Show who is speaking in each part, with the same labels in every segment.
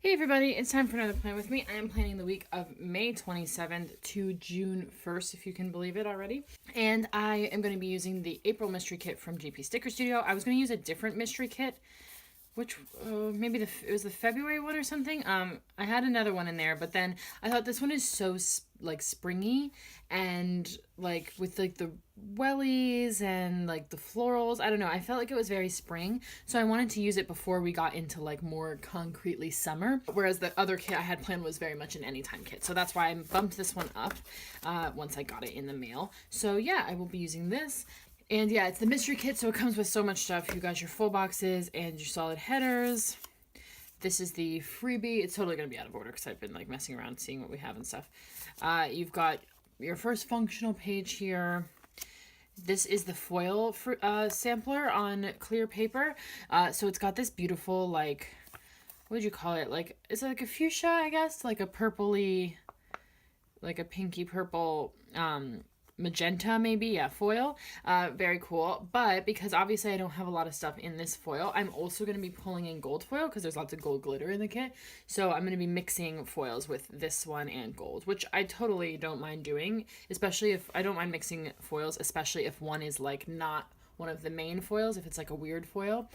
Speaker 1: Hey everybody, it's time for another plan with me. I am planning the week of May 27th to June 1st, if you can believe it already. And I am going to be using the April mystery kit from GP Sticker Studio. I was going to use a different mystery kit, which maybe it was the February one or something. I had another one in there, but then I thought this one is so like springy and like with like the wellies and like the florals. I don't know. I felt like it was very spring, so I wanted to use it before we got into like more concretely summer. Whereas the other kit I had planned was very much an anytime kit, so that's why I bumped this one up once I got it in the mail. So yeah, I will be using this. And yeah, it's the mystery kit, so it comes with so much stuff. You got your full boxes and your solid headers. This is the freebie. It's totally going to be out of order because I've been like messing around seeing what we have and stuff. You've got your first functional page here. This is the foil sampler on clear paper. So it's got this beautiful, like, what would you call it? Like, is it like a fuchsia, I guess? Like a purpley, like a pinky purple magenta, maybe. Yeah, foil. Very cool. But because obviously I don't have a lot of stuff in this foil, I'm also going to be pulling in gold foil because there's lots of gold glitter in the kit. So I'm going to be mixing foils with this one and gold, which I totally don't mind doing, especially if I don't mind mixing foils, especially if one is like not one of the main foils, if it's like a weird foil,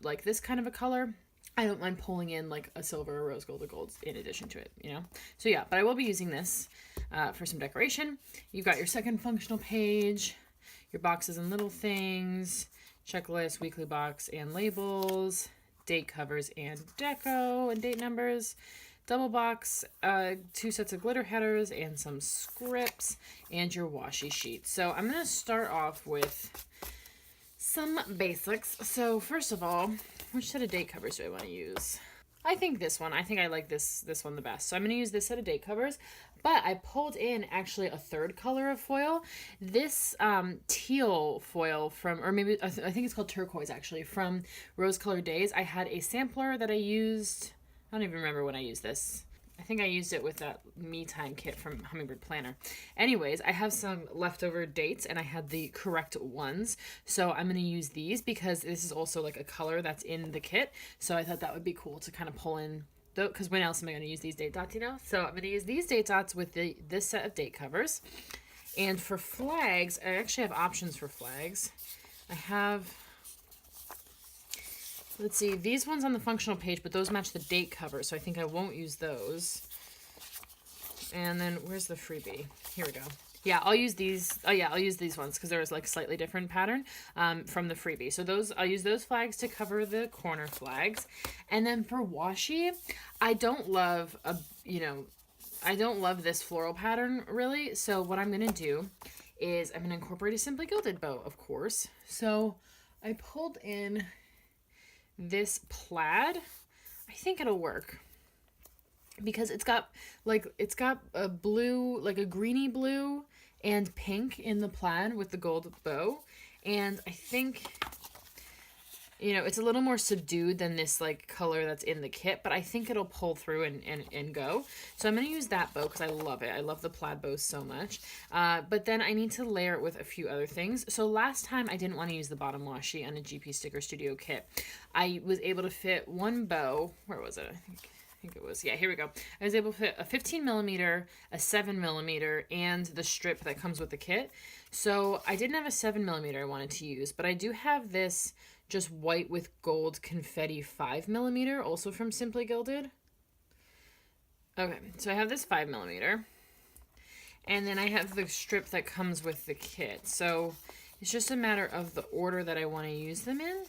Speaker 1: like this kind of a color. I don't mind pulling in like a silver, a rose gold, or gold in addition to it, you know? So yeah, but I will be using this for some decoration. You've got your second functional page, your boxes and little things, checklist, weekly box and labels, date covers and deco and date numbers, double box, 2 sets of glitter headers and some scripts, and your washi sheet. So I'm going to start off with some basics. So first of all, which set of date covers do I want to use? I think this one. I think I like this one the best. So I'm going to use this set of date covers. But I pulled in actually a third color of foil. This teal foil from, or maybe I think it's called turquoise actually, from Rose Colored Days. I had a sampler that I used. I don't even remember when I used this. I think I used it with that Me Time kit from Hummingbird Planner. Anyways, I have some leftover dates and I had the correct ones. So I'm going to use these because this is also like a color that's in the kit. So I thought that would be cool to kind of pull in, because when else am I going to use these date dots, you know? So I'm going to use these date dots with this set of date covers. And for flags, I actually have options for flags. I have, let's see, these ones on the functional page, but those match the date cover, so I think I won't use those. And then where's the freebie? Here we go. Yeah, I'll use these. Oh yeah, I'll use these ones because there was like slightly different pattern from the freebie. So I'll use those flags to cover the corner flags. And then for washi, I don't love I don't love this floral pattern really. So what I'm gonna do is I'm gonna incorporate a Simply Gilded bow, of course. So I pulled in this plaid. I think it'll work because it's got a blue, like a greeny blue and pink in the plaid with the gold bow. And I think, it's a little more subdued than this like color that's in the kit, but I think it'll pull through and go. So I'm going to use that bow because I love it. I love the plaid bows so much. But then I need to layer it with a few other things. So last time I didn't want to use the bottom washi on a GP Sticker Studio kit. I was able to fit one bow. Where was it? I think it was, yeah, here we go. I was able to fit a 15 millimeter, a 7 millimeter, and the strip that comes with the kit. So I didn't have a 7 millimeter I wanted to use, but I do have this just white with gold confetti 5 millimeter, also from Simply Gilded. Okay, so I have this 5 millimeter, and then I have the strip that comes with the kit. So it's just a matter of the order that I want to use them in.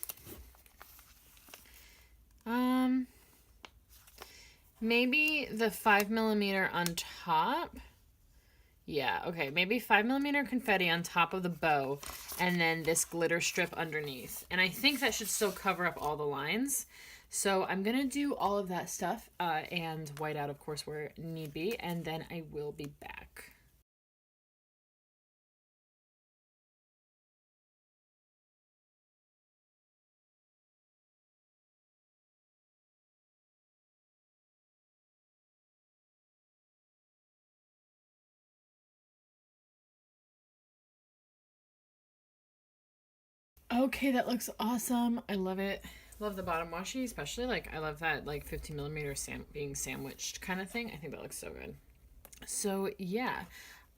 Speaker 1: Maybe the 5 millimeter on top. Yeah, okay, maybe 5 millimeter confetti on top of the bow, and then this glitter strip underneath. And I think that should still cover up all the lines. So I'm going to do all of that stuff, and white out, of course, where need be, and then I will be back. Okay, that looks awesome. I love it. Love the bottom washi, especially. Like, I love that, like, 50 millimeter being sandwiched kind of thing. I think that looks so good. So, yeah.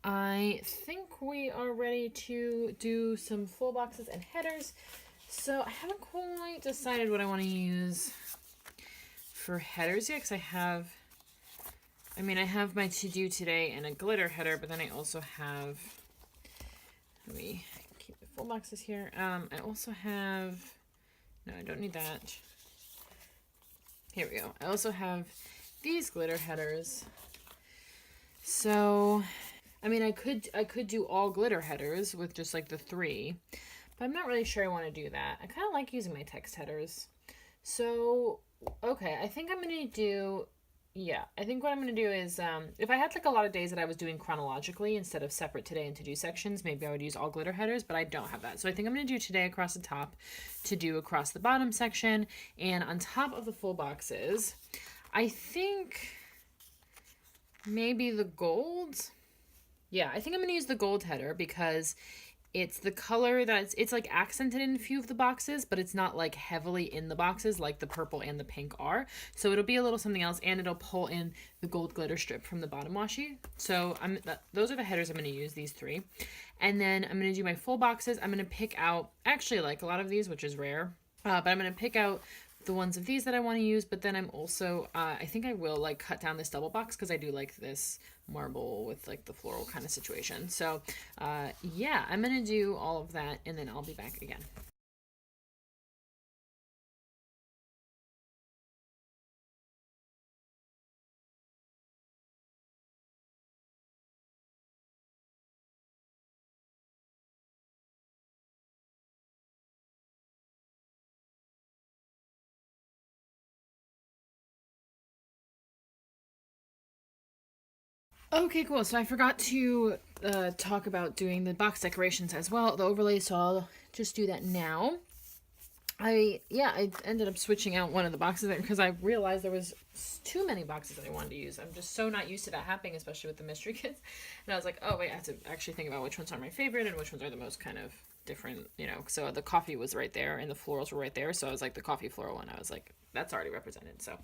Speaker 1: I think we are ready to do some full boxes and headers. So, I haven't quite decided what I want to use for headers yet, because I have my to-do today and a glitter header, but then I also have, let me keep the full boxes here. I also have, no, I don't need that. Here we go. I also have these glitter headers. So, I mean, I could do all glitter headers with just like the 3, but I'm not really sure I want to do that. I kind of like using my text headers. So, okay, I think I'm going to do, yeah, I think what I'm going to do is, if I had like a lot of days that I was doing chronologically instead of separate today and to-do sections, maybe I would use all glitter headers, but I don't have that. So I think I'm going to do today across the top, to do across the bottom section, and on top of the full boxes, I think maybe the gold. Yeah, I think I'm going to use the gold header because it's the color it's like accented in a few of the boxes, but it's not like heavily in the boxes like the purple and the pink are. So it'll be a little something else, and it'll pull in the gold glitter strip from the bottom washi. So those are the headers I'm going to use, these 3. And then I'm going to do my full boxes. I'm going to pick out, actually like a lot of these, which is rare, but I'm going to pick out the ones of these that I want to use, but then I'm also, I think I will like cut down this double box because I do like this marble with like the floral kind of situation. So yeah, I'm going to do all of that and then I'll be back again. Okay, cool. So I forgot to talk about doing the box decorations as well, the overlays, so I'll just do that now. I ended up switching out one of the boxes because I realized there was too many boxes that I wanted to use. I'm just so not used to that happening, especially with the mystery kits. And I was like, oh wait, I have to actually think about which ones are my favorite and which ones are the most kind of different, you know. So the coffee was right there and the florals were right there. So I was like, the coffee floral one, I was like, that's already represented. So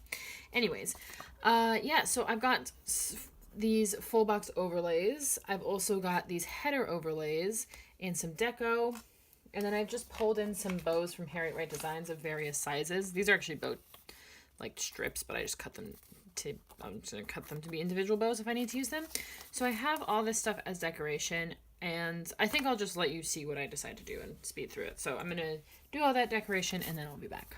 Speaker 1: anyways, yeah, so I've got these full box overlays. I've also got these header overlays and some deco. And then I've just pulled in some bows from Harriet Wright Designs of various sizes. These are actually bow like strips, but I just cut them to, I'm just gonna cut them to be individual bows if I need to use them. So I have all this stuff as decoration, and I think I'll just let you see what I decide to do and speed through it. So I'm gonna do all that decoration and then I'll be back.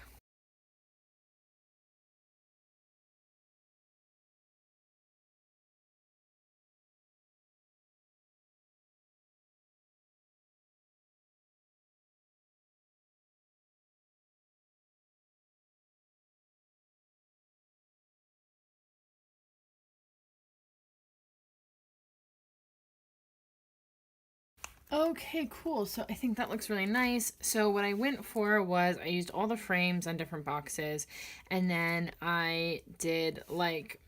Speaker 1: Okay, cool. So I think that looks really nice. So what I went for was I used all the frames on different boxes, and then I did like,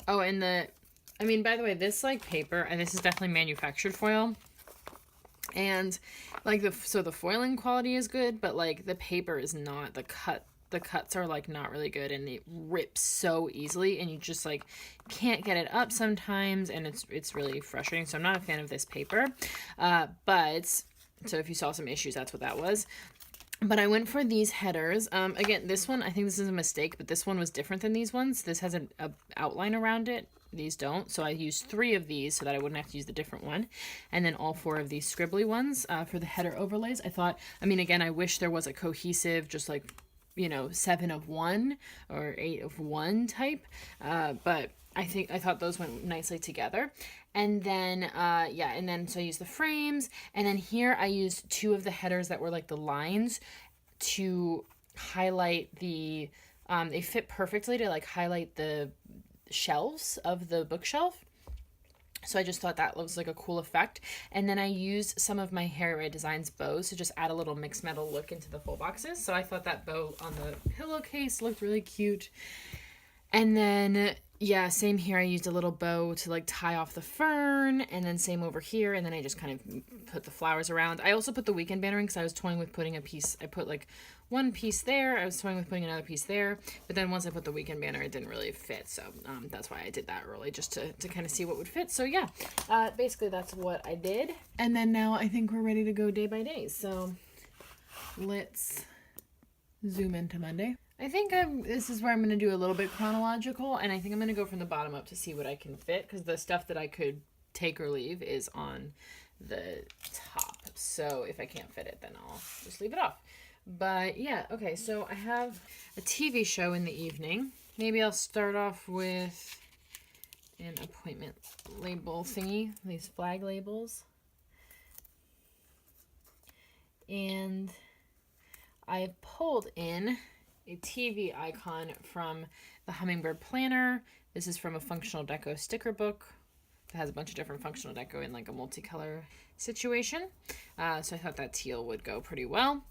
Speaker 1: oh, and I mean, by the way, this like paper, and this is definitely manufactured foil. And like the foiling quality is good, but like the paper is not. The cuts are like not really good, and it rips so easily, and you just like can't get it up sometimes, and it's really frustrating. So I'm not a fan of this paper, but so if you saw some issues, that's what that was. But I went for these headers. Again, this one, I think this is a mistake, but this one was different than these ones. This has an outline around it. These don't. So I used 3 of these so that I wouldn't have to use the different one. And then all 4 of these scribbly ones for the header overlays. I thought, I mean, again, I wish there was a cohesive, just like, you know, 7 of 1 or 8 of 1 type. But I thought those went nicely together. And then, yeah, and then so I used the frames. And then here I used 2 of the headers that were like the lines to highlight the, they fit perfectly to like highlight the shelves of the bookshelf. So I just thought that was like a cool effect. And then I used some of my Harriet Wright Designs bows to just add a little mixed metal look into the full boxes. So I thought that bow on the pillowcase looked really cute. And then, Yeah, same here. I used a little bow to like tie off the fern, and then same over here, and then I just kind of put the flowers around. I also put the weekend banner in because I was toying with putting a piece. I put like one piece there. I was toying with putting another piece there, but then once I put the weekend banner, it didn't really fit. So that's why I did that early, just to kind of see what would fit. So yeah, basically that's what I did. And then now I think we're ready to go day by day. So let's zoom into Monday. I think this is where I'm going to do a little bit chronological, and I think I'm going to go from the bottom up to see what I can fit, because the stuff that I could take or leave is on the top. So if I can't fit it, then I'll just leave it off. But yeah, okay, so I have a TV show in the evening. Maybe I'll start off with an appointment label thingy, these flag labels. And I've pulled in a TV icon from the Hummingbird Planner. This is from a functional deco sticker book that has a bunch of different functional deco in like a multicolor situation. So I thought that teal would go pretty well.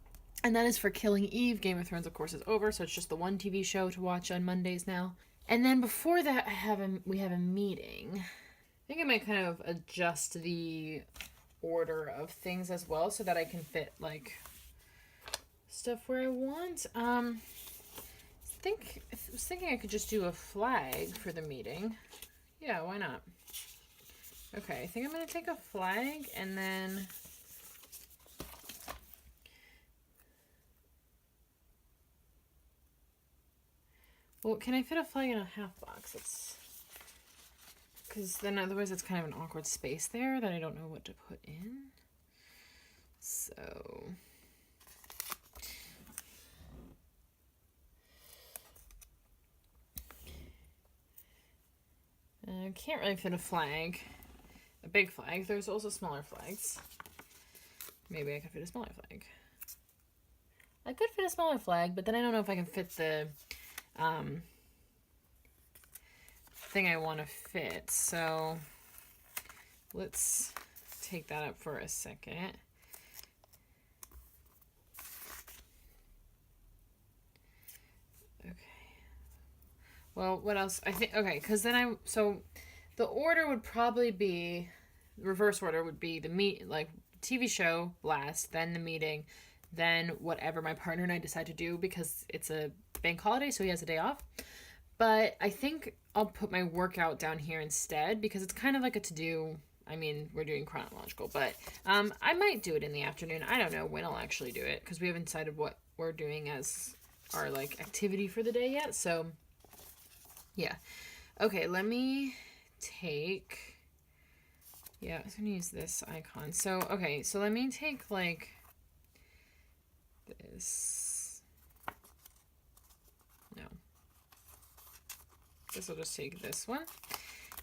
Speaker 1: And that is for Killing Eve. Game of Thrones, of course, is over, so it's just the one TV show to watch on Mondays now. And then before that, we have a meeting. I think I might kind of adjust the order of things as well so that I can fit like stuff where I want. I was thinking I could just do a flag for the meeting. Yeah, why not? Okay, I think I'm gonna take a flag and then well, can I fit a flag in a half box? Because then otherwise it's kind of an awkward space there that I don't know what to put in. So I can't really fit a flag, a big flag. There's also smaller flags. Maybe I could fit a smaller flag. I could fit a smaller flag, but then I don't know if I can fit the thing I want to fit. So let's take that up for a second. Well, what else? I think, okay, because then so the order would probably be, reverse order would be the TV show last, then the meeting, then whatever my partner and I decide to do, because it's a bank holiday, so he has a day off. But I think I'll put my workout down here instead, because it's kind of like a to-do. I mean, we're doing chronological, but I might do it in the afternoon. I don't know when I'll actually do it, because we haven't decided what we're doing as our like activity for the day yet, so yeah. Okay, let me take, yeah, I was gonna use this icon. So, okay, so let me take like this. No. Guess I'll just take this one.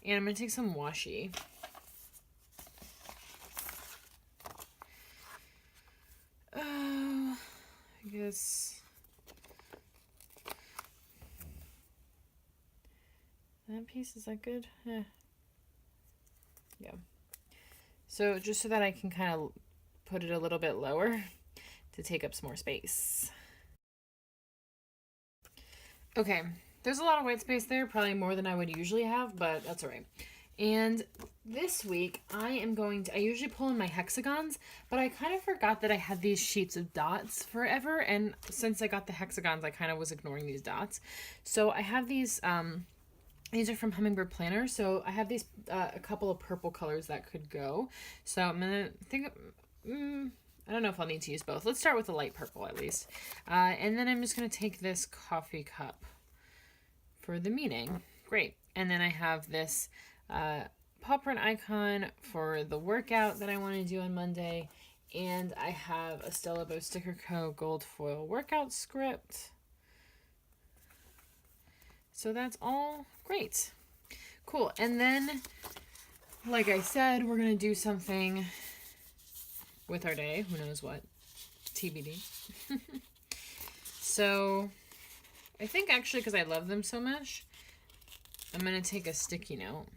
Speaker 1: And I'm gonna take some washi. I guess that piece, is that good? Yeah. So just so that I can kind of put it a little bit lower to take up some more space. Okay, there's a lot of white space there, probably more than I would usually have, but that's all right. And this week I usually pull in my hexagons, but I kind of forgot that I had these sheets of dots forever, and since I got the hexagons, I kind of was ignoring these dots. So I have these are from Hummingbird Planner, so I have these a couple of purple colors that could go. So I'm gonna think, I don't know if I'll need to use both. Let's start with the light purple at least. And then I'm just gonna take this coffee cup for the meeting. Great. And then I have this paw print icon for the workout that I want to do on Monday. And I have a Stella Bow Sticker Co. gold foil workout script. So that's all great. Cool. And then, like I said, we're going to do something with our day. Who knows what? TBD. So I think actually, because I love them so much, I'm going to take a sticky note.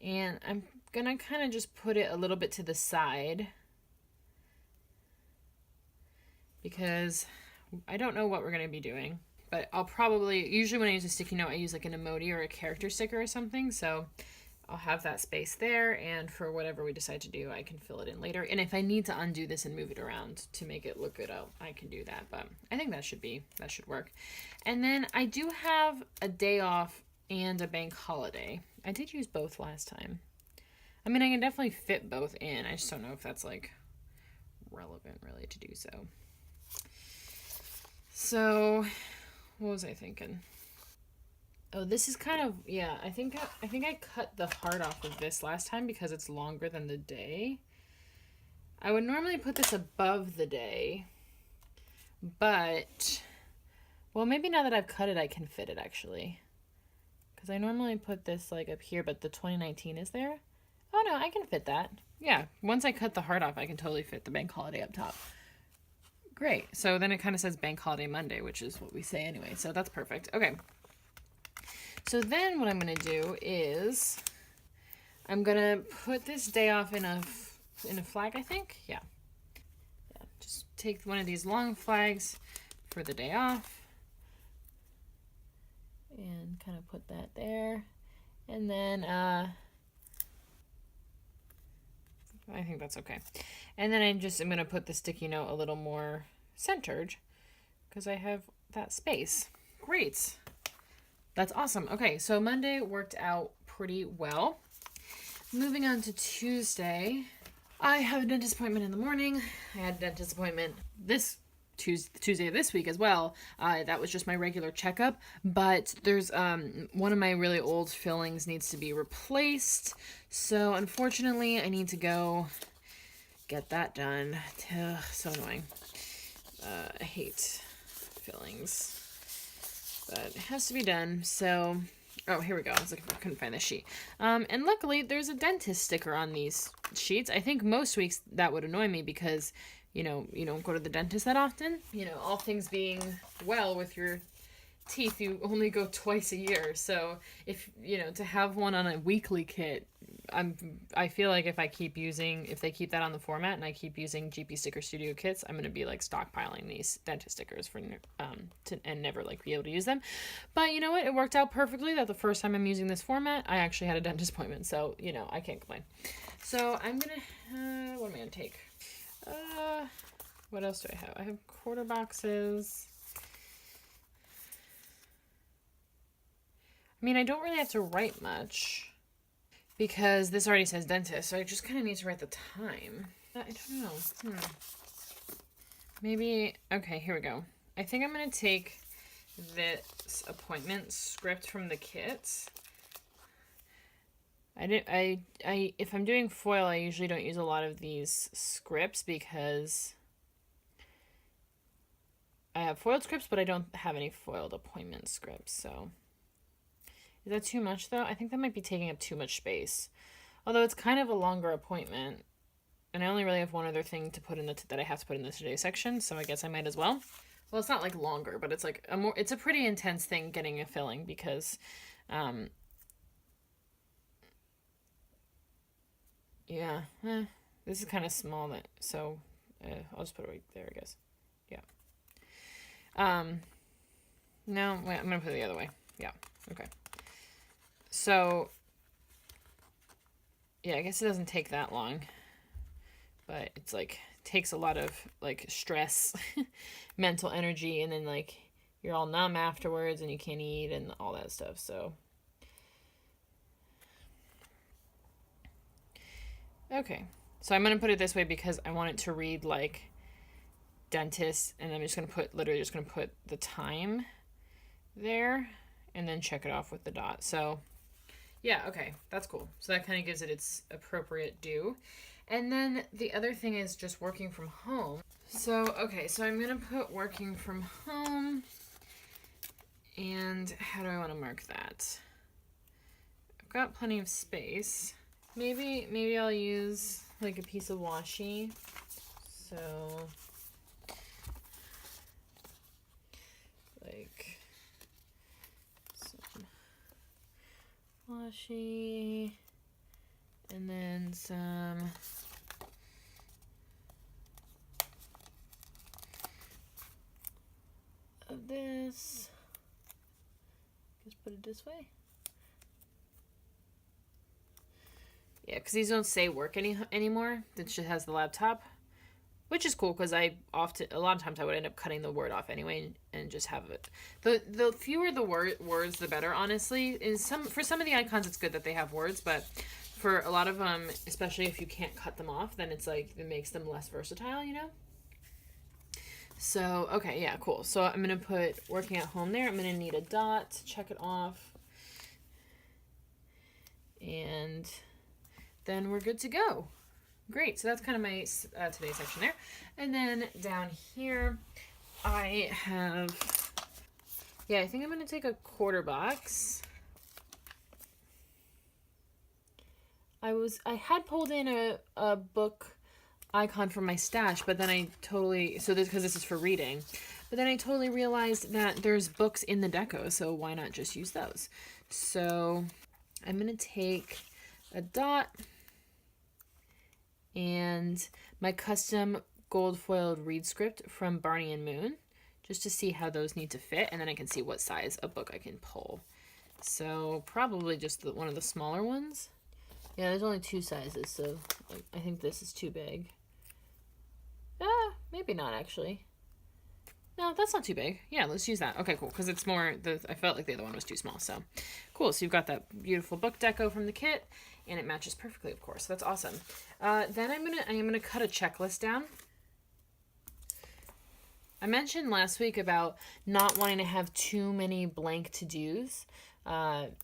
Speaker 1: And I'm going to kind of just put it a little bit to the side, because I don't know what we're going to be doing. But I'll probably, usually when I use a sticky note, I use like an emoji or a character sticker or something. So I'll have that space there, and for whatever we decide to do, I can fill it in later. And if I need to undo this and move it around to make it look good, I can do that. But I think that should work. And then I do have a day off and a bank holiday. I did use both last time. I mean, I can definitely fit both in. I just don't know if that's like relevant really to do so. So, what was I thinking? Oh, this is kind of, yeah, I think I cut the heart off of this last time because it's longer than the day. I would normally put this above the day, but, well, maybe now that I've cut it, I can fit it actually. Because I normally put this like up here, but the 2019 is there. Oh no, I can fit that. Yeah, once I cut the heart off, I can totally fit the bank holiday up top. Great. So then it kind of says Bank Holiday Monday, which is what we say anyway. So that's perfect. Okay. So then what I'm going to do is I'm going to put this day off in a flag, I think. Yeah. Just take one of these long flags for the day off and kind of put that there. And then I think that's okay. And then I'm going to put the sticky note a little more centered because I have that space. Great. That's awesome. Okay, so Monday worked out pretty well. Moving on to Tuesday, I have a dentist appointment in the morning. I had a dentist appointment this Tuesday of this week as well. That was just my regular checkup, but there's one of my really old fillings needs to be replaced. So unfortunately, I need to go get that done. Ugh, so annoying. I hate fillings. But it has to be done, so... Oh, here we go. I was looking for... I couldn't find this sheet. And luckily, there's a dentist sticker on these sheets. I think most weeks that would annoy me because, you know, you don't go to the dentist that often. You know, all things being well with your teeth, you only go twice a year. So, if, you know, to have one on a weekly kit, I feel like if they keep that on the format and I keep using GP Sticker Studio kits, I'm going to be like stockpiling these dentist stickers and never like be able to use them. But you know what? It worked out perfectly that the first time I'm using this format, I actually had a dentist appointment. So, you know, I can't complain. So I'm going to, what am I going to take? What else do I have? I have quarter boxes. I mean, I don't really have to write much because this already says dentist, so I just kind of need to write the time. I don't know. Maybe, okay, here we go. I think I'm going to take this appointment script from the kit. If I'm doing foil, I usually don't use a lot of these scripts because I have foiled scripts, but I don't have any foiled appointment scripts, so... Is that too much, though? I think that might be taking up too much space. Although it's kind of a longer appointment. And I only really have one other thing to put in that I have to put in the today section, so I guess I might as well. Well, it's not like longer, but it's like it's a pretty intense thing getting a filling because yeah, this is kind of small, so I'll just put it right there, I guess. Yeah. No, wait, I'm gonna put it the other way. Yeah, okay. So, yeah, I guess it doesn't take that long, but it's like, takes a lot of like stress, mental energy, and then like you're all numb afterwards and you can't eat and all that stuff, so. Okay, so I'm going to put it this way because I want it to read like dentist, and I'm just going to literally just going to put the time there and then check it off with the dot. So yeah, okay, that's cool. So that kind of gives it its appropriate due. And then the other thing is just working from home. So, okay, so I'm going to put working from home. And how do I want to mark that? I've got plenty of space. Maybe I'll use like a piece of washi. So, like some washi, and then some of this. Just put it this way. Yeah, because these don't say work anymore. It just has the laptop, which is cool because a lot of times I would end up cutting the word off anyway and just have it. The fewer the words, the better. Honestly, for some of the icons, it's good that they have words, but for a lot of them, especially if you can't cut them off, then it's like it makes them less versatile, you know. So okay, yeah, cool. So I'm gonna put working at home there. I'm gonna need a dot to check it off, and then we're good to go. Great, so that's kind of my today's section there. And then down here, I have, I think I'm going to take a quarter box. I had pulled in a book icon from my stash, but then I totally, because this is for reading, but then I totally realized that there's books in the deco, so why not just use those? So I'm going to take a dot and my custom gold foiled reed script from Barney and Moon, just to see how those need to fit, and then I can see what size a book I can pull. So probably just one of the smaller ones. Yeah, there's only 2 sizes, so I think this is too big. Maybe not actually. No, that's not too big. Yeah, let's use that. Okay, cool, because it's more, I felt like the other one was too small, so cool. So you've got that beautiful book deco from the kit, and it matches perfectly, of course. So that's awesome. Then I am gonna cut a checklist down. I mentioned last week about not wanting to have too many blank to-dos, and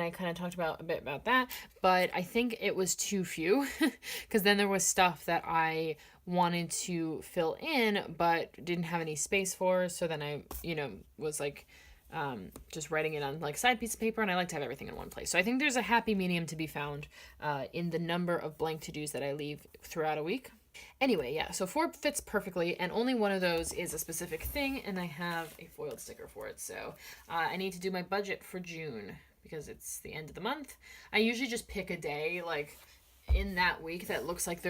Speaker 1: I kind of talked a bit about that, but I think it was too few, because then there was stuff that I wanted to fill in but didn't have any space for, so then I was like just writing it on like side piece of paper, and I like to have everything in one place. So I think there's a happy medium to be found in the number of blank to-dos that I leave throughout a week. Anyway, yeah, so 4 fits perfectly, and only one of those is a specific thing, and I have a foiled sticker for it. So I need to do my budget for June because it's the end of the month. I usually just pick a day like in that week that looks like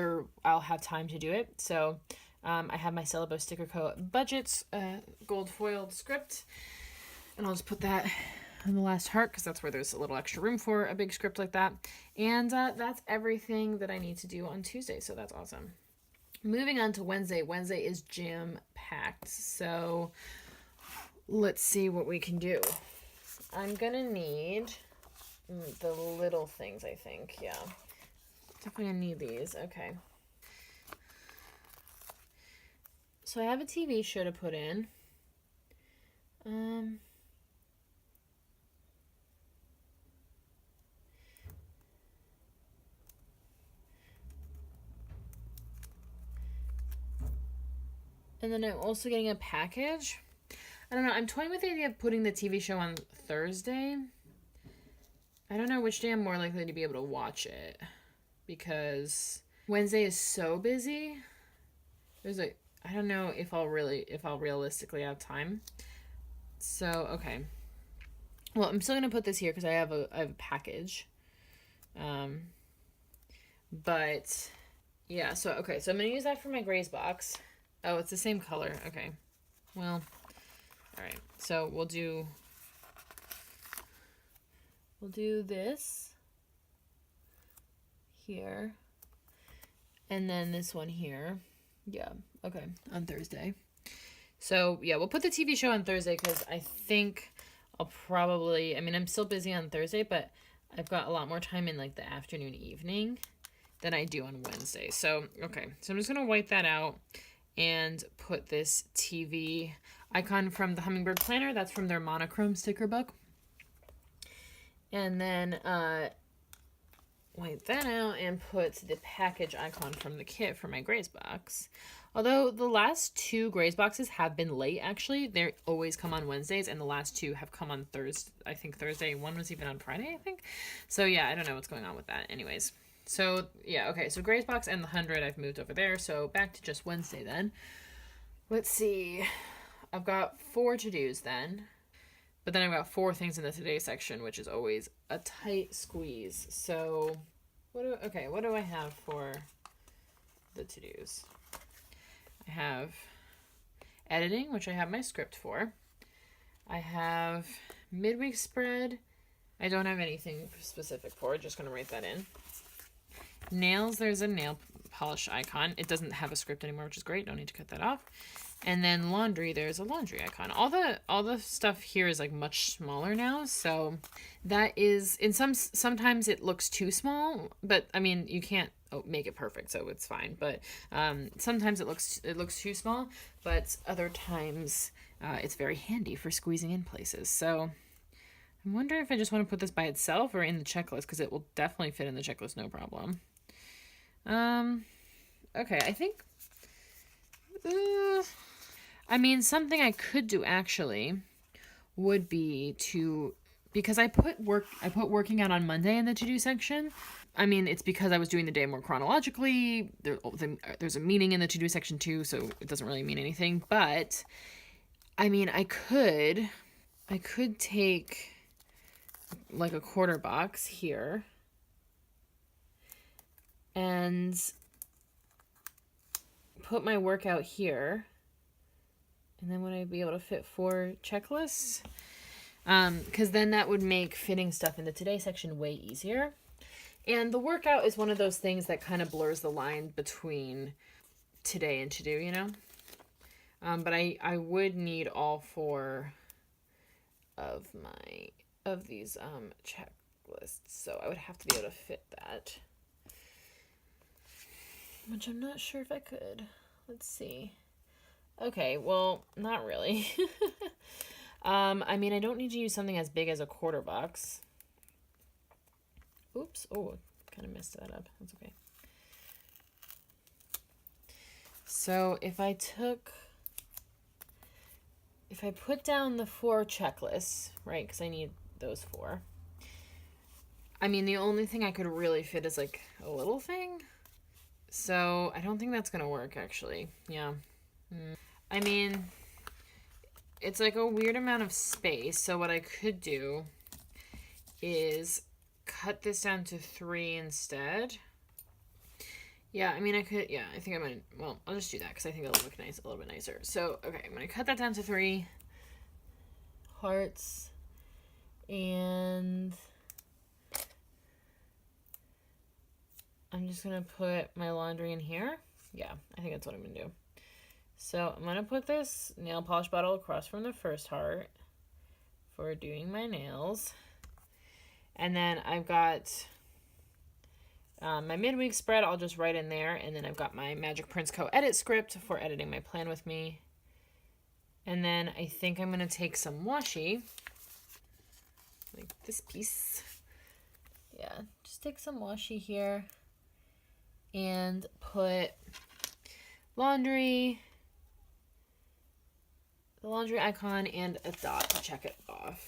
Speaker 1: I'll have time to do it. So I have my Celebo Sticker Co. budgets gold foiled script, and I'll just put that in the last heart because that's where there's a little extra room for a big script like that. And that's everything that I need to do on Tuesday, so that's awesome. Moving on to Wednesday. Wednesday is jam-packed, so let's see what we can do. I'm gonna need the little things, I think. Yeah, definitely gonna need these. Okay. So I have a TV show to put in. And then I'm also getting a package. I don't know. I'm toying with the idea of putting the TV show on Thursday. I don't know which day I'm more likely to be able to watch it, because Wednesday is so busy. I don't know if I'll realistically have time. So, okay. Well, I'm still going to put this here because I have a package. But yeah, so okay. So I'm going to use that for my Graze box. Oh, it's the same color. Okay. Well, all right. So we'll do this here, and then this one here. Yeah. Okay. On Thursday. So yeah, we'll put the TV show on Thursday because I think I'll probably, I'm still busy on Thursday, but I've got a lot more time in like the afternoon, evening than I do on Wednesday. So, okay. So I'm just going to wipe that out and put this TV icon from the Hummingbird Planner. That's from their monochrome sticker book. And then wipe that out and put the package icon from the kit for my Graze box. Although the last 2 Graze boxes have been late, actually. They always come on Wednesdays, and the last 2 have come on Thursday. One was even on Friday, I think. So yeah, I don't know what's going on with that. Anyways. So, yeah, okay. So Graze box and the 100 I've moved over there. So back to just Wednesday then. Let's see. I've got 4 to-dos then. But then I've got 4 things in the today section, which is always a tight squeeze. So, what do I have for the to-dos? I have editing, which I have my script for. I have midweek spread, I don't have anything specific for. Just going to write that in. Nails, there's a nail polish icon. It doesn't have a script anymore, which is great. Don't need to cut that off. And then laundry, there's a laundry icon. All the stuff here is like much smaller now, so that is sometimes it looks too small, but I mean you can't make it perfect, so it's fine. But sometimes it looks too small, but other times it's very handy for squeezing in places. So I'm wondering if I just want to put this by itself or in the checklist, because it will definitely fit in the checklist, no problem. Okay, I think. I mean, something I could do actually would be to, because I put working out on Monday in the to-do section. I mean, it's because I was doing the day more chronologically. There's a meaning in the to-do section too, so it doesn't really mean anything. But I mean, I could take like a quarter box here and put my workout here. And then would I be able to fit 4 checklists? Because then that would make fitting stuff in the today section way easier. And the workout is one of those things that kind of blurs the line between today and to do, you know? But I would need all 4 of these checklists. So I would have to be able to fit that. Which I'm not sure if I could. Let's see. Okay, well, not really. I mean, I don't need to use something as big as a quarter box. Oops. Oh, kind of messed that up. That's okay. So if I put down the 4 checklists, right, because I need those 4. I mean, the only thing I could really fit is like a little thing. So I don't think that's going to work, actually. Yeah. I mean, it's like a weird amount of space. So what I could do is cut this down to 3 instead. Yeah, I mean, I could, yeah, I think I'm going to, well, I'll just do that because I think it'll look nice, a little bit nicer. So, okay, I'm going to cut that down to 3 hearts, and I'm just going to put my laundry in here. Yeah, I think that's what I'm going to do. So I'm going to put this nail polish bottle across from the first heart for doing my nails. And then I've got my midweek spread, I'll just write in there. And then I've got my Magic Prints Co. edit script for editing my plan with me. And then I think I'm going to take some washi, like this piece. Yeah, just take some washi here and put laundry, the laundry icon, and a dot to check it off.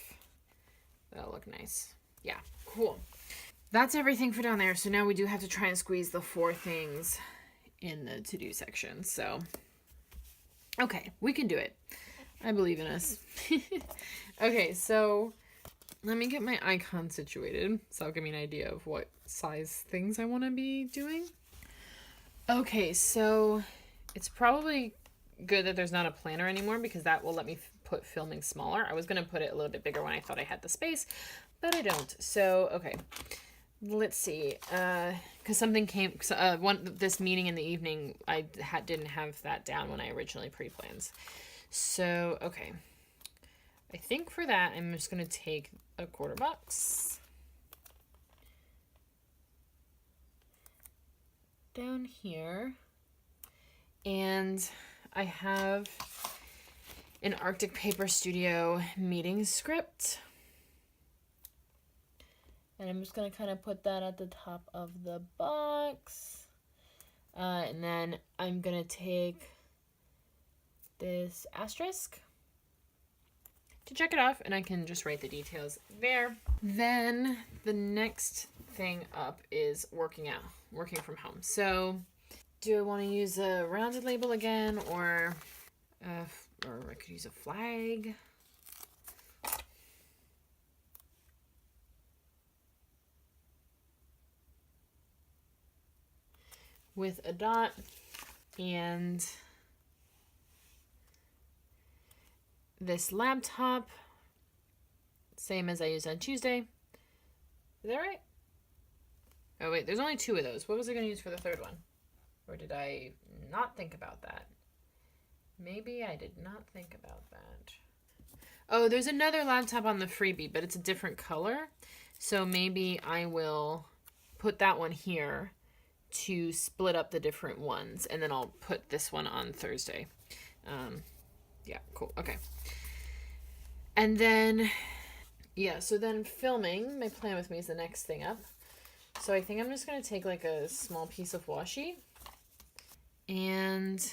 Speaker 1: That'll look nice. Yeah, cool. That's everything for down there. So now we do have to try and squeeze the 4 things in the to-do section. So, okay, we can do it. I believe in us. Okay, so let me get my icon situated. So I'll give me an idea of what size things I want to be doing. Okay, so it's probably good that there's not a planner anymore, because that will let me put filming smaller. I was going to put it a little bit bigger when I thought I had the space, but I don't. So, okay, let's see. Because something came, this meeting in the evening, I didn't have that down when I originally pre-planned. So, okay. I think for that, I'm just going to take a quarter box down here, and I have an Arctic Paper Studio meeting script, and I'm just going to kind of put that at the top of the box, and then I'm going to take this asterisk to check it off, and I can just write the details there. Then the next thing up is working from home. So do I want to use a rounded label again, or I could use a flag? With a dot, and this laptop Same as I used on Tuesday. Is that right? Oh, wait, there's only 2 of those. What was I going to use for the 3rd one? Or did I not think about that? Maybe I did not think about that. Oh, there's another laptop on the freebie, but it's a different color. So maybe I will put that one here to split up the different ones. And then I'll put this one on Thursday. Yeah, cool. Okay. And then, yeah, so then filming, my plan with me is the next thing up. So I think I'm just going to take like a small piece of washi and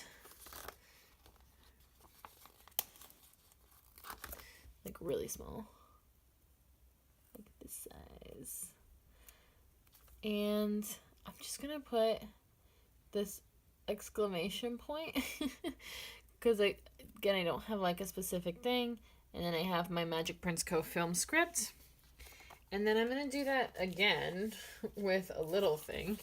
Speaker 1: like really small, like this size. And I'm just going to put this exclamation point because I don't have like a specific thing. And then I have my Magic Prince Co. film script. And then I'm going to do that again with a little thing.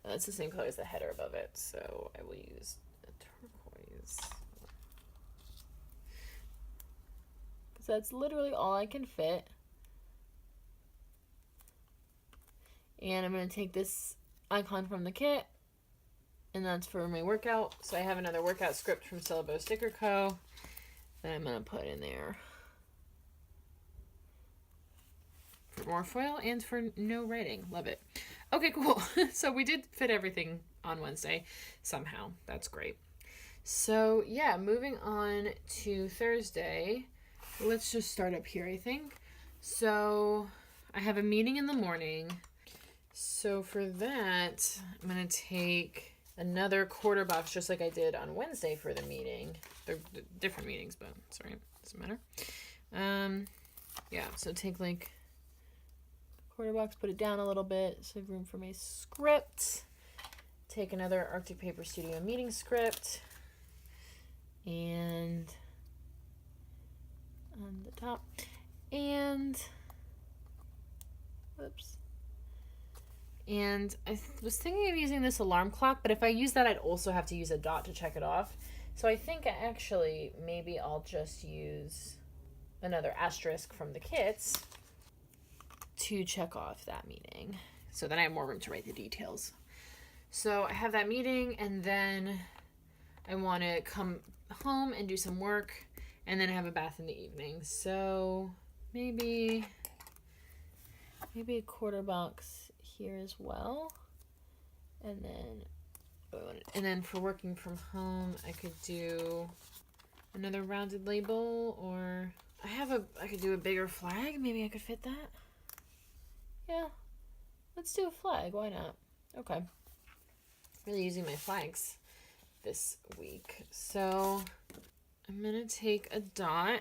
Speaker 1: It's the same color as the header above it, so I will use a turquoise. Because that's literally all I can fit. And I'm going to take this icon from the kit, and that's for my workout. So I have another workout script from Syllabo Sticker Co. that I'm going to put in there. For more foil and for no writing. Love it. Okay, cool. So we did fit everything on Wednesday somehow. That's great. So yeah, moving on to Thursday. Let's just start up here, I think. So I have a meeting in the morning. So for that, I'm going to take another quarter box just like I did on Wednesday for the meeting. They're different meetings, but sorry, doesn't matter. Yeah, so take like quarter box, put it down a little bit, save room for my script. Take another Arctic Paper Studio meeting script, and on the top, and whoops. And I was thinking of using this alarm clock, but if I use that, I'd also have to use a dot to check it off. So I think actually maybe I'll just use another asterisk from the kits to check off that meeting, so then I have more room to write the details. So I have that meeting, and then I want to come home and do some work, and then I have a bath in the evening. So maybe a quarter box here as well, and then for working from home, I could do another rounded label, or I could do a bigger flag. Maybe I could fit that. Yeah, let's do a flag. Why not? Okay. Really using my flags this week. So I'm going to take a dot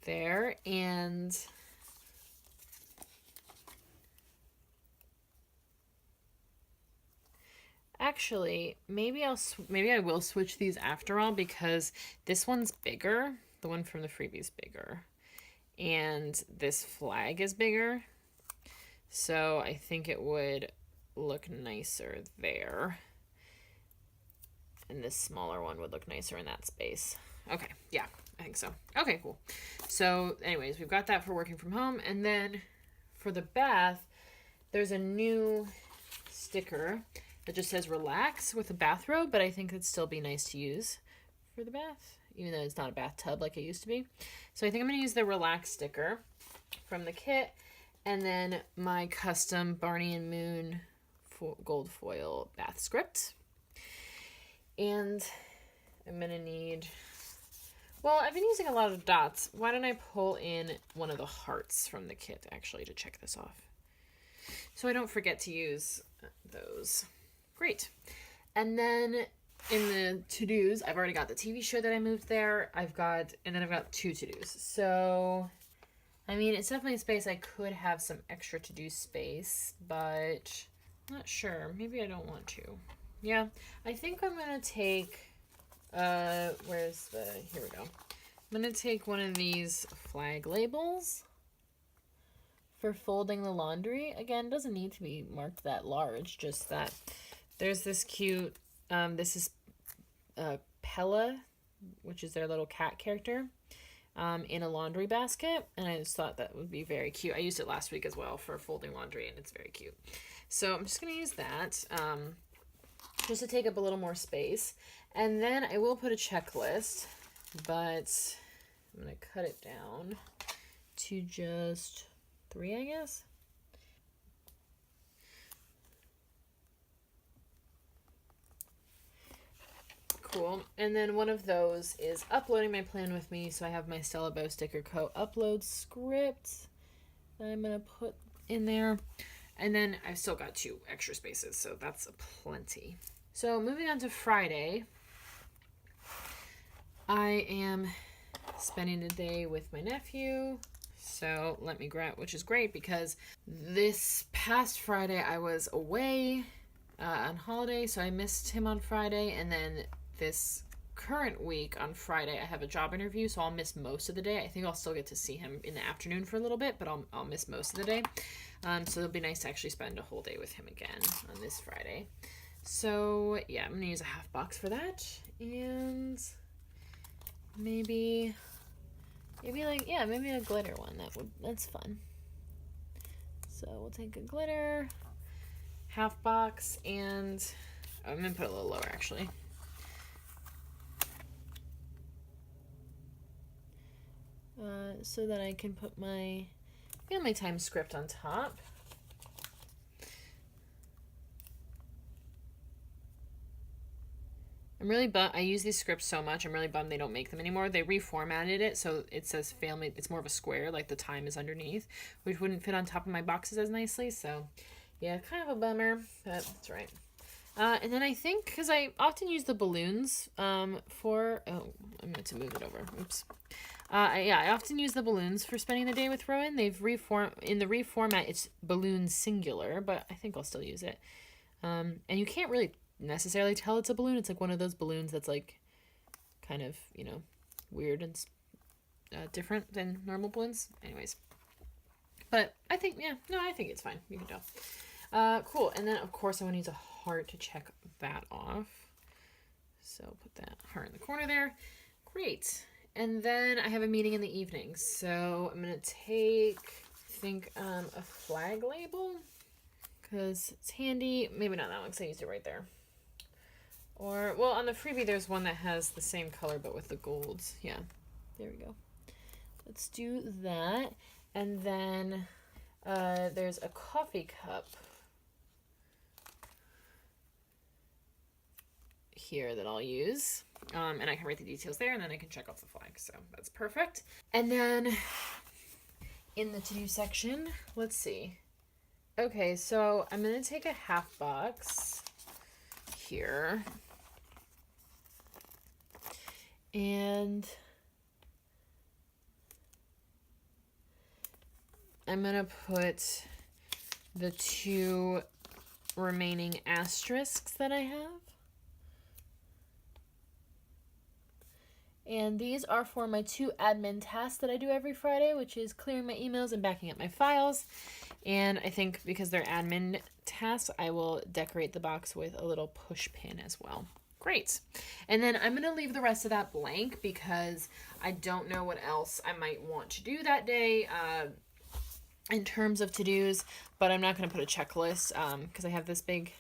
Speaker 1: there, and actually, maybe I will switch these after all, because this one's bigger. The one from the freebie is bigger. And this flag is bigger, so I think it would look nicer there, and this smaller one would look nicer in that space. Okay, yeah, I think so. Okay, cool. So anyways, we've got that for working from home, and then for the bath, there's a new sticker that just says relax with a bathrobe, but I think it'd still be nice to use for the bath, even though it's not a bathtub like it used to be. So I think I'm going to use the relax sticker from the kit, and then my custom Barney and Moon gold foil bath script. And I'm going to need, well, I've been using a lot of dots. Why don't I pull in one of the hearts from the kit actually to check this off, so I don't forget to use those. Great. And then in the to-dos, I've already got the TV show that I moved there. I've got 2 to-dos. So, I mean, it's definitely a space I could have some extra to-do space, but I'm not sure. Maybe I don't want to. Yeah, I think I'm going to take, here we go. I'm going to take one of these flag labels for folding the laundry. Again, doesn't need to be marked that large, just that there's this cute, this is Pella, which is their little cat character. in a laundry basket, and I just thought that would be very cute. I used it last week as well for folding laundry, and it's very cute. So I'm just going to use that just to take up a little more space. And then I will put a checklist, but I'm going to cut it down to just 3, I guess. Cool. And then one of those is uploading my plan with me. So I have my Stella Bow Sticker Co. upload script that I'm going to put in there. And then I've still got 2 extra spaces, so that's plenty. So moving on to Friday, I am spending the day with my nephew. So let me grab, which is great because this past Friday I was away on holiday, so I missed him on Friday, and then this current week on Friday I have a job interview, so I'll miss most of the day. I think I'll still get to see him in the afternoon for a little bit, but I'll miss most of the day. So it'll be nice to actually spend a whole day with him again on this Friday. So yeah, I'm gonna use a half box for that, and maybe like, yeah, maybe a glitter one. That's fun. So we'll take a glitter half box, and I'm gonna put it a little lower actually. So that I can put my family time script on top. I'm really bummed. I use these scripts so much. I'm really bummed they don't make them anymore. They reformatted it so it says family. It's more of a square, like the time is underneath, which wouldn't fit on top of my boxes as nicely. So, yeah, kind of a bummer, but that's right. And then I think, because I often use the balloons for... Oh, I meant to move it over. Oops. I often use the balloons for spending the day with Rowan. They've in the reformat, it's balloon singular, but I think I'll still use it. And you can't really necessarily tell it's a balloon. It's like one of those balloons that's like kind of, weird and different than normal balloons. Anyways. But I think, I think it's fine. You can tell. Cool. And then, of course, I want to use a heart to check that off. So put that heart in the corner there. Great. And then I have a meeting in the evening. So I'm going to take, I think, a flag label because it's handy. Maybe not that one because I used it right there. Or, well, on the freebie, there's one that has the same color but with the golds. Yeah, there we go. Let's do that. And then there's a coffee cup here that I'll use. And I can write the details there, and then I can check off the flag. So that's perfect. And then in the to-do section, let's see. Okay, so I'm going to take a half box here. And I'm going to put the 2 remaining asterisks that I have. And these are for my 2 admin tasks that I do every Friday, which is clearing my emails and backing up my files. And I think because they're admin tasks, I will decorate the box with a little push pin as well. Great. And then I'm going to leave the rest of that blank because I don't know what else I might want to do that day in terms of to-dos, but I'm not going to put a checklist because I have this big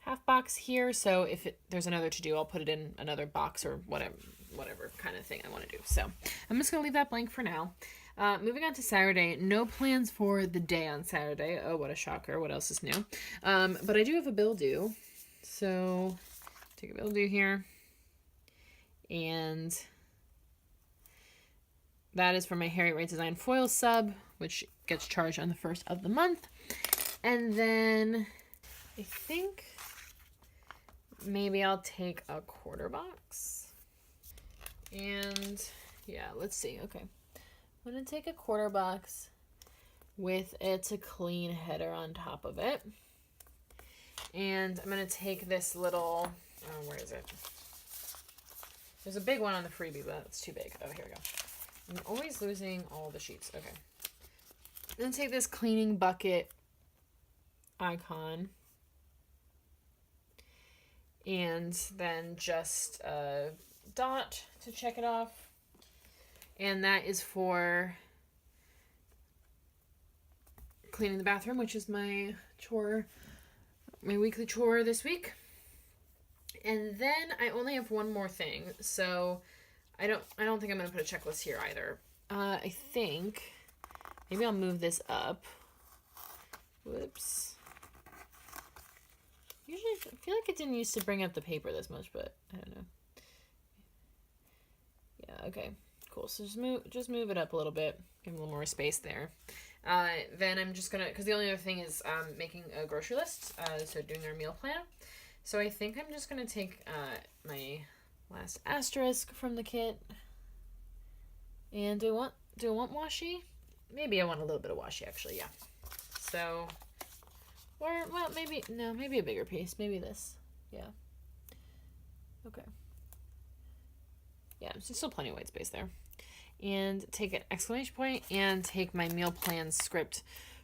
Speaker 1: half box here. So if there's another to-do, I'll put it in another box or whatever kind of thing I want to do. So I'm just going to leave that blank for now. Moving on to Saturday, no plans for the day on Saturday. Oh, what a shocker. What else is new? But I do have a bill due. So take a bill due here. And that is for my Harry Wright Design foil sub, which gets charged on the 1st of the month. And then I think maybe I'll take a quarter box. And yeah, let's see. Okay. I'm going to take a quarter box with It's a Clean header on top of it. And I'm going to take this little, where is it? There's a big one on the freebie, but it's too big. Oh, here we go. I'm always losing all the sheets. Okay. I'm going to take this cleaning bucket icon and then just a dot to check it off. And that is for cleaning the bathroom, which is my chore, my weekly chore this week. And then I only have one more thing, so I don't think I'm gonna put a checklist here either. I think maybe I'll move this up. Whoops. Usually I feel like it didn't used to bring up the paper this much, but I don't know. Yeah, okay. Cool. So just move it up a little bit. Give a little more space there. Then I'm just gonna, because the only other thing is making a grocery list, so doing our meal plan. So I think I'm just gonna take my last asterisk from the kit. And do I want washi? Maybe I want a little bit of washi actually, yeah. So, or well, maybe a bigger piece, maybe this, yeah. Okay. Yeah, there's still plenty of white space there. And take an exclamation point and take my meal plan script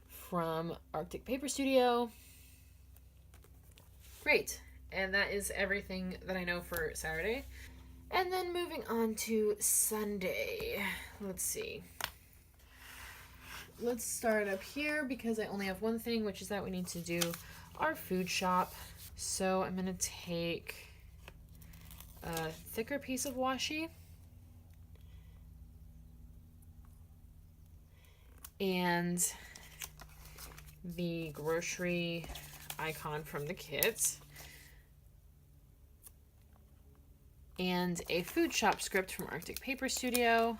Speaker 1: from Arctic Paper Studio. Great. And that is everything that I know for Saturday. And then moving on to Sunday. Let's see. Let's start up here because I only have one thing, which is that we need to do our food shop. So I'm going to take a thicker piece of washi and the grocery icon from the kit and a food shop script from Arctic Paper Studio.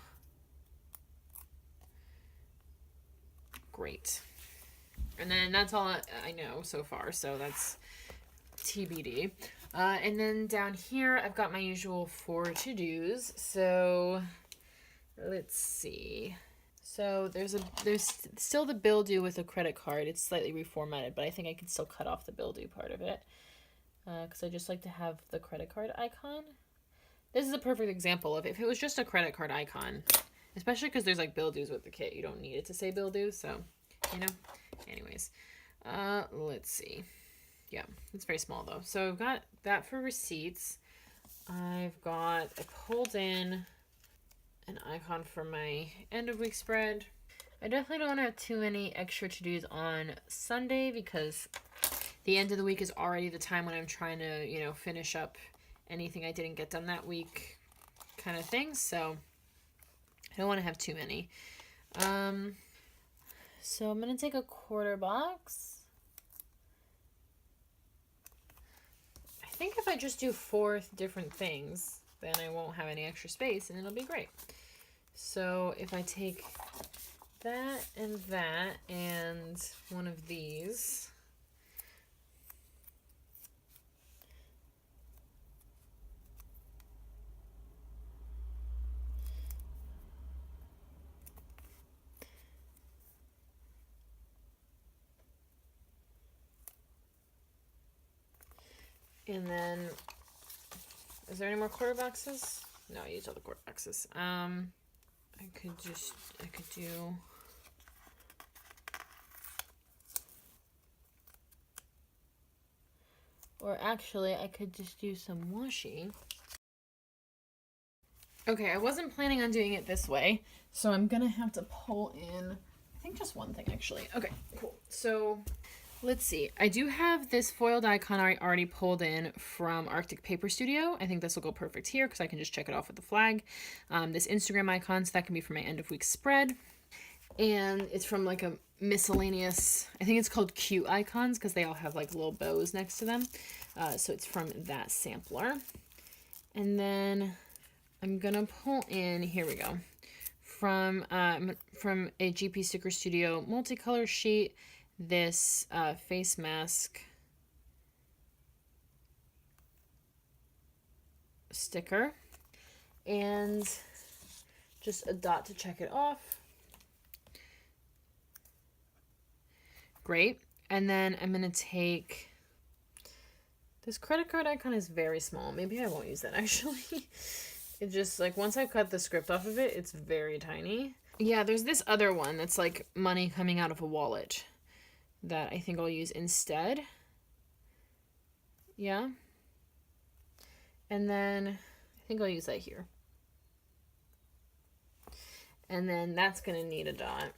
Speaker 1: Great. And then that's all I know so far, so that's TBD. And then down here, I've got my usual 4 to-dos. So let's see. So there's still the bill due with a credit card. It's slightly reformatted, but I think I can still cut off the bill due part of it because I just like to have the credit card icon. This is a perfect example of if it was just a credit card icon, especially because there's like bill dues with the kit. You don't need it to say bill due, so, you know. Anyways, let's see. Yeah, it's very small though. So I've got that for receipts. I pulled in an icon for my end of week spread. I definitely don't want to have too many extra to-dos on Sunday because the end of the week is already the time when I'm trying to, you know, finish up anything I didn't get done that week kind of thing. So I don't want to have too many. So I'm going to take a quarter box. I think if I just do 4 different things, then I won't have any extra space and it'll be great. So if I take that and one of these, and then, is there any more quarter boxes? No, I used all the quarter boxes. I could do, or actually I could just do some washi. Okay, I wasn't planning on doing it this way, so I'm gonna have to pull in, I think just one thing actually. Okay, cool. So let's see. I do have this foiled icon I already pulled in from Arctic Paper Studio. I think this will go perfect here because I can just check it off with the flag. This Instagram icon, so that can be for my end of week spread. And it's from like a miscellaneous, I think it's called cute icons because they all have like little bows next to them. So it's from that sampler. And then I'm gonna pull in, here we go, from a GP Sticker Studio multicolor sheet, this face mask sticker, and just a dot to check it off. Great. And then I'm gonna take this credit card icon, is very small. Maybe I won't use that actually. It just, like, once I cut the script off of it, it's very tiny. Yeah, there's this other one that's like money coming out of a wallet that I think I'll use instead. Yeah. And then I think I'll use that here. And then that's going to need a dot.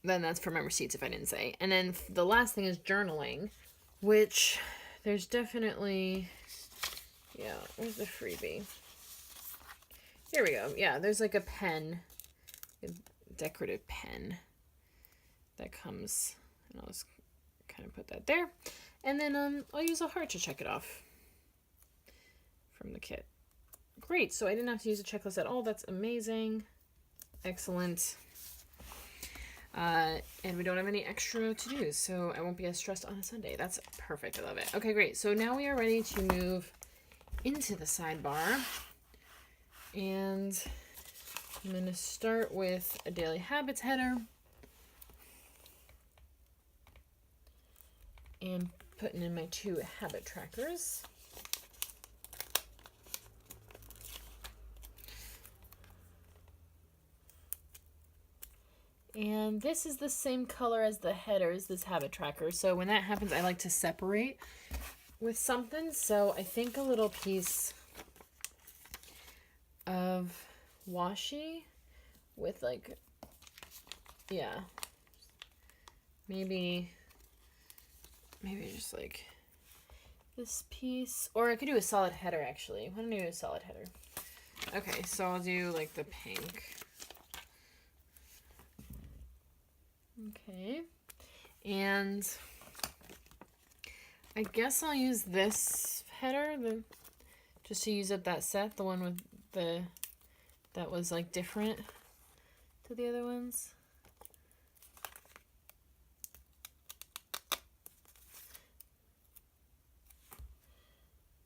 Speaker 1: Then that's for my receipts if I didn't say. And then the last thing is journaling, which there's definitely, yeah, where's the freebie? Here we go. Yeah, there's like a pen, a decorative pen that comes, and I'll just kind of put that there. And then I'll use a heart to check it off from the kit. Great, so I didn't have to use a checklist at all. That's amazing. Excellent. And we don't have any extra to-dos, so I won't be as stressed on a Sunday. That's perfect. I love it. Okay, great. So now we are ready to move into the sidebar. And I'm going to start with a Daily Habits header. And putting in my 2 habit trackers. And this is the same color as the headers, this habit tracker. So when that happens, I like to separate with something. So I think a little piece of washi with like, yeah, maybe just like this piece. Or I could do a solid header actually. Why don't I do a solid header? Okay, so I'll do like the pink. Okay, and I guess I'll use this header just to use up that set, the one with that was like different to the other ones.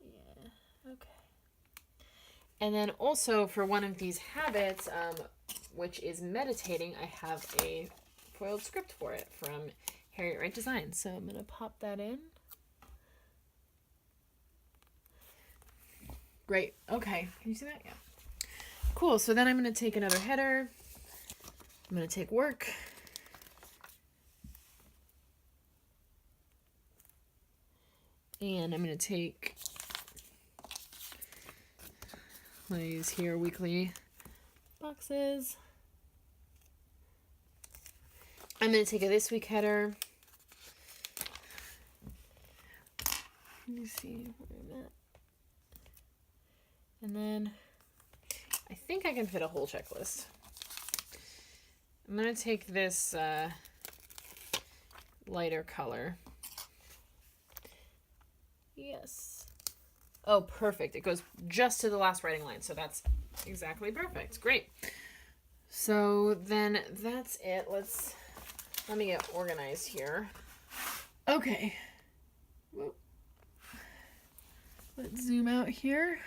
Speaker 1: Yeah, okay. And then also for one of these habits, which is meditating, I have a foiled script for it from Harriet Wright Design. So I'm going to pop that in. Great. Okay. Can you see that? Yeah. Cool. So then I'm going to take another header. I'm going to take work. And I'm going to take, let me use here, weekly boxes. I'm going to take a this week header. Let me see where I'm at. And then I think I can fit a whole checklist. I'm going to take this lighter color. Yes. Oh, perfect. It goes just to the last writing line. So that's exactly perfect. Great. So then that's it. Let me get organized here. Okay. Whoa. Let's zoom out here.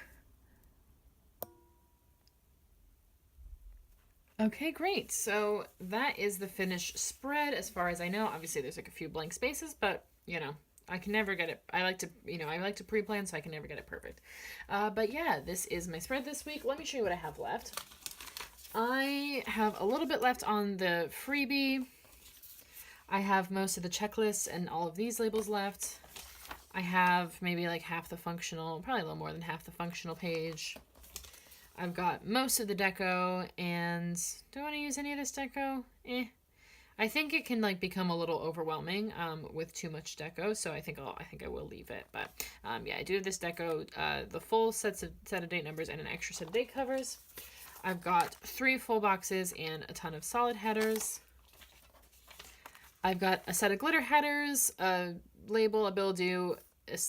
Speaker 1: Okay, great. So that is the finished spread as far as I know. Obviously there's like a few blank spaces, but you know, I can never get it. I like to pre-plan, so I can never get it perfect. But yeah, this is my spread this week. Let me show you what I have left. I have a little bit left on the freebie. I have most of the checklists and all of these labels left. I have maybe like half the functional, probably a little more than half the functional page. I've got most of the deco, and do I want to use any of this deco? I think it can like become a little overwhelming with too much deco, so I think I will leave it. But yeah, I do have this deco, the full set of date numbers and an extra set of date covers. I've got 3 full boxes and a ton of solid headers. I've got a set of glitter headers, a label, a bill due,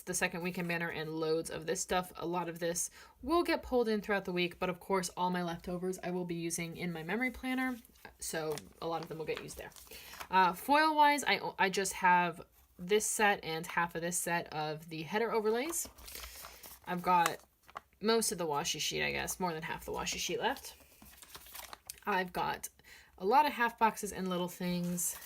Speaker 1: the second weekend banner, and loads of this stuff. A lot of this will get pulled in throughout the week, but of course all my leftovers I will be using in my memory planner, so a lot of them will get used there. Foil wise, I just have this set and half of this set of the header overlays. I've got most of the washi sheet, I guess, more than half the washi sheet left. I've got a lot of half boxes and little things,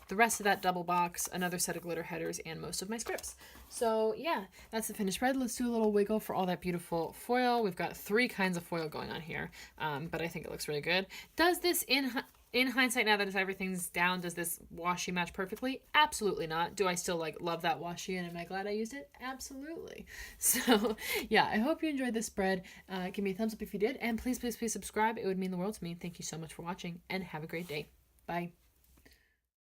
Speaker 1: the rest of that double box, another set of glitter headers, and most of my scripts. So yeah, that's the finished spread. Let's do a little wiggle for all that beautiful foil. We've got 3 kinds of foil going on here, but I think it looks really good. Does this In hindsight, now that if everything's down, does this washi match perfectly? Absolutely not. Do I still like love that washi and am I glad I used it? Absolutely. So yeah, I hope you enjoyed this spread. Give me a thumbs up if you did, and please, please, please subscribe. It would mean the world to me. Thank you so much for watching, and have a great day. Bye.